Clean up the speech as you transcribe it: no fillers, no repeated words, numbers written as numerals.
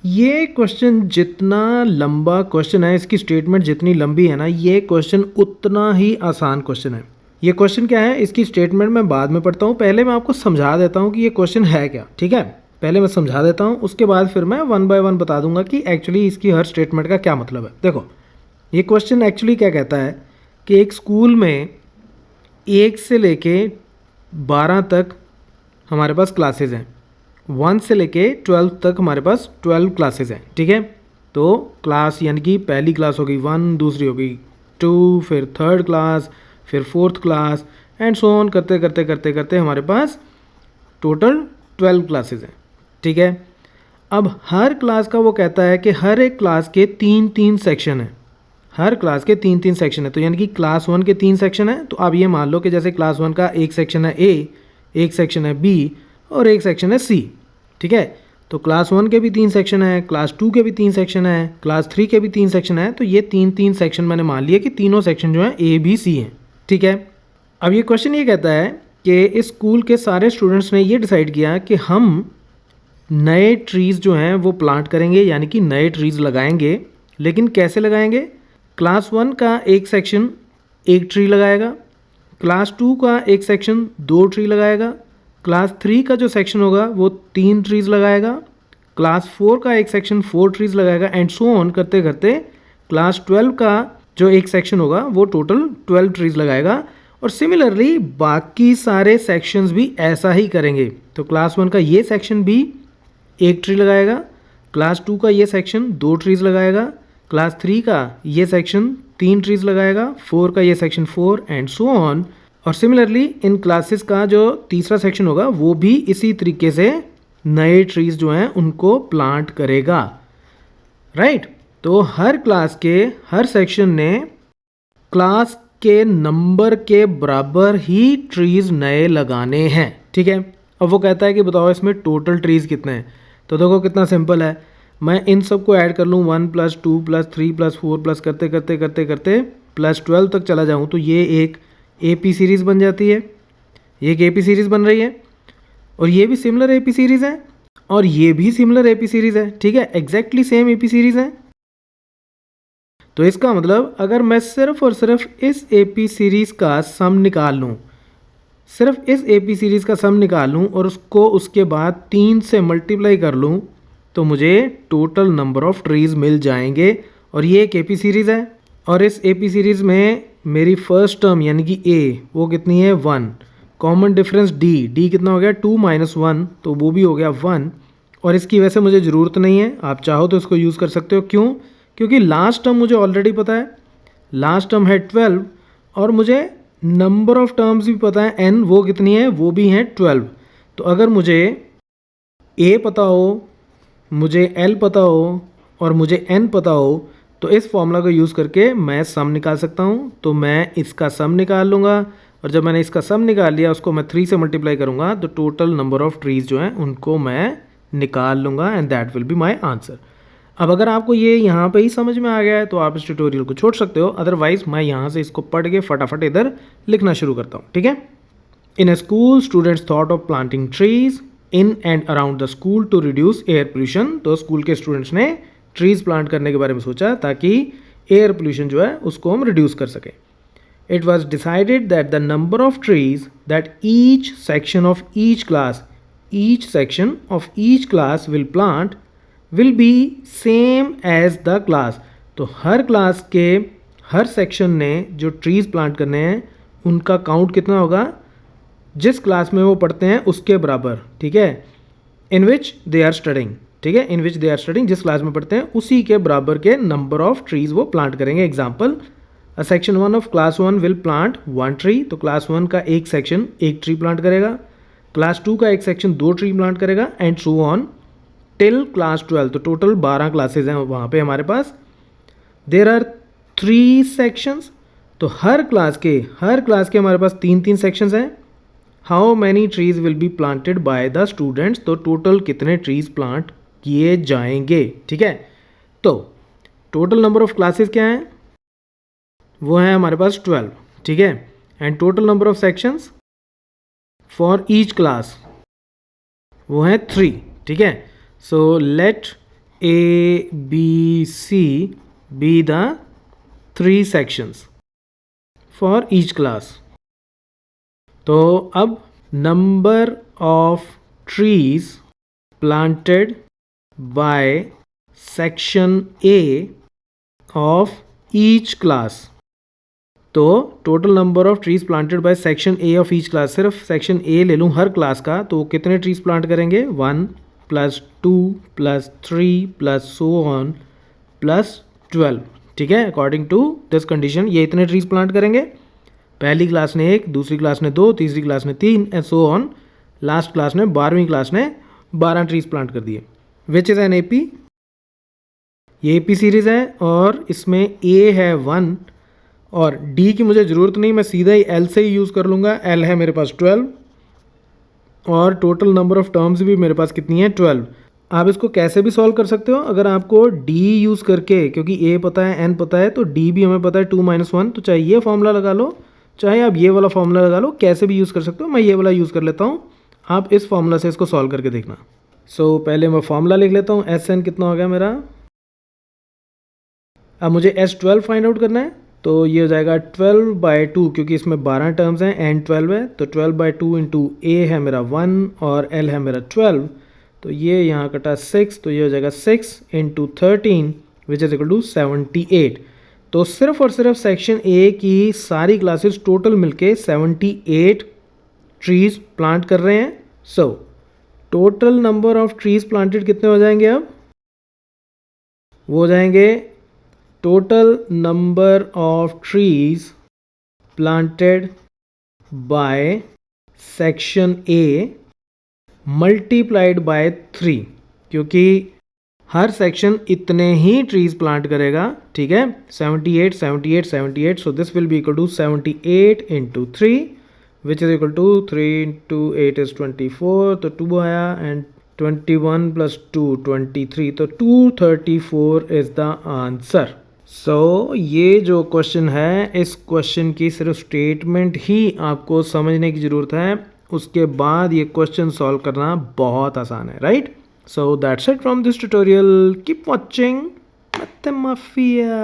ये क्वेश्चन जितना लंबा क्वेश्चन है, इसकी स्टेटमेंट जितनी लंबी है ना, ये क्वेश्चन उतना ही आसान क्वेश्चन है। ये क्वेश्चन क्या है, इसकी स्टेटमेंट मैं बाद में पढ़ता हूँ, पहले मैं आपको समझा देता हूँ कि ये क्वेश्चन है क्या। ठीक है, पहले मैं समझा देता हूँ, उसके बाद फिर मैं वन बाय वन बता दूंगा कि एक्चुअली इसकी हर स्टेटमेंट का क्या मतलब है। देखो, ये क्वेश्चन एक्चुअली क्या कहता है कि एक स्कूल में 1 से लेके 12 तक हमारे पास क्लासेज हैं, 1 से लेके 12 तक हमारे पास 12 क्लासेज हैं। ठीक है, तो क्लास यानी कि पहली क्लास होगी 1, दूसरी होगी 2, फिर थर्ड क्लास, फिर fourth class and so on करते करते करते करते हमारे पास टोटल 12 क्लासेज हैं। ठीक है, अब हर क्लास का वो कहता है कि हर एक क्लास के 3-3 सेक्शन हैं, हर क्लास के 3-3 सेक्शन है। तो यानी कि क्लास 1 के 3 सेक्शन है, तो आप ये मान लो कि जैसे क्लास 1 का एक सेक्शन है ए, एक सेक्शन है बी और एक सेक्शन है सी। ठीक है, तो क्लास 1 के भी 3 सेक्शन है, क्लास 2 के भी 3 सेक्शन है, क्लास 3 के भी 3 सेक्शन है। तो ये 3-3 सेक्शन मैंने मान लिया कि तीनों सेक्शन जो हैं ए बी सी हैं। ठीक है, अब ये क्वेश्चन ये कहता है कि इस स्कूल के सारे स्टूडेंट्स ने ये डिसाइड किया कि हम नए ट्रीज़ जो हैं वो प्लांट करेंगे, यानी कि नए ट्रीज़ लगाएंगे। लेकिन कैसे लगाएंगे? क्लास 1 का एक सेक्शन एक ट्री लगाएगा, क्लास 2 का एक सेक्शन 2 ट्री लगाएगा, क्लास 3 का जो सेक्शन होगा वो 3 ट्रीज़ लगाएगा, क्लास 4 का एक सेक्शन 4 ट्रीज़ लगाएगा एंड सो ऑन करते करते क्लास 12 का जो एक सेक्शन होगा वो टोटल 12 ट्रीज़ लगाएगा। और सिमिलरली बाकी सारे सेक्शंस भी ऐसा ही करेंगे। तो क्लास 1 का ये सेक्शन भी एक ट्री लगाएगा, क्लास 2 का ये सेक्शन 2 ट्रीज़ लगाएगा, क्लास 3 का ये सेक्शन 3 ट्रीज़ लगाएगा, 4 का ये सेक्शन 4 एंड सो ऑन। और सिमिलरली इन क्लासेस का जो तीसरा सेक्शन होगा वो भी इसी तरीके से नए ट्रीज़ जो हैं उनको प्लांट करेगा। राइट, तो हर क्लास के हर सेक्शन ने क्लास के नंबर के बराबर ही ट्रीज़ नए लगाने हैं। ठीक है, अब वो कहता है कि बताओ इसमें टोटल ट्रीज़ कितने हैं। तो देखो कितना सिंपल है, मैं इन सब को ऐड कर लूँ 1 + 2 + 3 + 4 प्लस करते करते करते करते प्लस 12 तक चला जाऊँ तो ये एक AP सीरीज़ बन जाती है, ये एक AP सीरीज़ बन रही है और ये भी सिमिलर AP सीरीज़ है और ये भी सिमिलर AP सीरीज़ है। ठीक है, एग्जैक्टली सेम AP सीरीज़ है। तो इसका मतलब अगर मैं सिर्फ और सिर्फ इस AP सीरीज़ का सम निकाल लूँ, सिर्फ इस AP सीरीज़ का सम निकाल लूँ और उसको उसके बाद 3 से मल्टीप्लाई कर लूँ तो मुझे टोटल नंबर ऑफ़ ट्रीज़ मिल जाएंगे। और ये एक AP सीरीज़ है और इस AP सीरीज़ में मेरी फर्स्ट टर्म यानी कि A वो कितनी है 1, कॉमन डिफरेंस D कितना हो गया 2 - 1 तो वो भी हो गया 1। और इसकी वैसे मुझे ज़रूरत नहीं है, आप चाहो तो इसको यूज़ कर सकते हो। क्यों? क्योंकि लास्ट टर्म मुझे ऑलरेडी पता है, लास्ट टर्म है 12 और मुझे नंबर ऑफ़ टर्म्स भी पता है n वो कितनी है, वो भी हैं 12। तो अगर मुझे A पता हो, मुझे L पता हो और मुझे n पता हो तो इस फॉर्मूला को यूज़ करके मैं सम निकाल सकता हूँ। तो मैं इसका सम निकाल लूँगा और जब मैंने इसका सम निकाल लिया उसको मैं 3 से मल्टीप्लाई करूँगा तो टोटल नंबर ऑफ़ ट्रीज़ जो हैं उनको मैं निकाल लूँगा and that will be my answer. अब अगर आपको ये यहाँ पे ही समझ में आ गया है तो आप इस ट्यूटोरियल को छोड़ सकते हो, अदरवाइज़ मैं यहाँ से इसको पढ़ के फटाफट इधर लिखना शुरू करता हूँ। ठीक है, in a school students thought of planting trees in and around the school to reduce air pollution. तो स्कूल के स्टूडेंट्स ने ट्रीज़ प्लांट करने के बारे में सोचा ताकि एयर पोल्यूशन जो है उसको हम रिड्यूस कर सकें। It was decided that the number of trees that each section of each class will plant will be same as the class. तो हर क्लास के हर सेक्शन ने जो ट्रीज़ प्लांट करने हैं उनका काउंट कितना होगा, जिस क्लास में वो पढ़ते हैं उसके बराबर। ठीक है, in which they are studying. ठीक है, in which they are studying, जिस क्लास में पढ़ते हैं उसी के बराबर के नंबर ऑफ ट्रीज़ वो प्लांट करेंगे। Example, a section 1 of class 1 will plant 1 tree. तो क्लास 1 का एक सेक्शन एक ट्री प्लांट करेगा, क्लास 2 का एक सेक्शन 2 ट्री प्लांट करेगा and so on till class 12। तो टोटल 12 क्लासेज हैं वहाँ पे हमारे पास। देर आर 3 सेक्शंस, तो हर क्लास के हमारे पास 3-3 सेक्शंस हैं। How many trees will be planted by the students. तो टोटल कितने ट्रीज़ प्लांट किए जाएंगे। ठीक है, तो टोटल नंबर ऑफ क्लासेस क्या हैं, वो है हमारे पास 12। ठीक है, and total number of sections for each class वो है 3। ठीक है, so let A, B, C be the 3 sections for each class. तो अब number of trees planted by section A of each class. तो total number of trees planted by section A of each class, सिर्फ section A ले लूँ हर class का, तो कितने trees plant करेंगे 1 + 2 + 3 + so on + 12. ठीक है, अकॉर्डिंग टू दिस कंडीशन ये इतने ट्रीज प्लांट करेंगे. पहली क्लास ने 1, दूसरी क्लास ने 2, तीसरी क्लास ने 3 and so on. Last class ने 12वीं क्लास ने 12 ट्रीज प्लांट कर दिए. Which is an AP. ये AP सीरीज़ है और इसमें A है 1 और D की मुझे ज़रूरत नहीं, मैं सीधा ही L से ही यूज़ कर लूँगा. L है मेरे पास 12 और टोटल नंबर ऑफ टर्म्स भी मेरे पास कितनी है 12. आप इसको कैसे भी सॉल्व कर सकते हो. अगर आपको D यूज़ करके, क्योंकि A पता है N पता है, तो D भी हमें पता है 2 - 1, तो चाहे ये फॉर्मूला लगा लो चाहे आप ये वाला फॉर्मूला लगा लो, कैसे भी यूज़ कर सकते हो. मैं ये वाला यूज़ कर लेता हूँ, आप इस फॉर्मूला से इसको सॉल्व करके देखना. सो पहले मैं फॉर्मूला लिख लेता हूँ. SN कितना हो गया मेरा. अब मुझे S12 फाइंड आउट करना है, तो ये हो जाएगा 12/2, क्योंकि इसमें 12 टर्म्स हैं एंड 12 है, तो 12/2 इंटू A है मेरा 1 और L है मेरा 12, तो ये यहाँ कटा 6, तो ये हो जाएगा 6 into 13 which is equal to 78. तो सिर्फ और सिर्फ सेक्शन A की सारी क्लासेस टोटल मिलके 78 ट्रीज प्लांट कर रहे हैं. So total number of trees planted कितने हो जाएंगे. अब वो हो जाएंगे total number of trees planted by section A multiplied by 3, क्योंकि हर सेक्शन इतने ही ट्रीज प्लांट करेगा. ठीक है, 78 78 78, so this will be equal to 78 into 3 which is equal to 3 into 8 is 24, तो 2 आया एंड 21 + 2 23, तो 234 इज द आंसर. सो ये जो क्वेश्चन है, इस क्वेश्चन की सिर्फ स्टेटमेंट ही आपको समझने की ज़रूरत है, उसके बाद ये क्वेश्चन सॉल्व करना बहुत आसान है. Right. So that's it from this tutorial. Keep watching मैथमाफिया.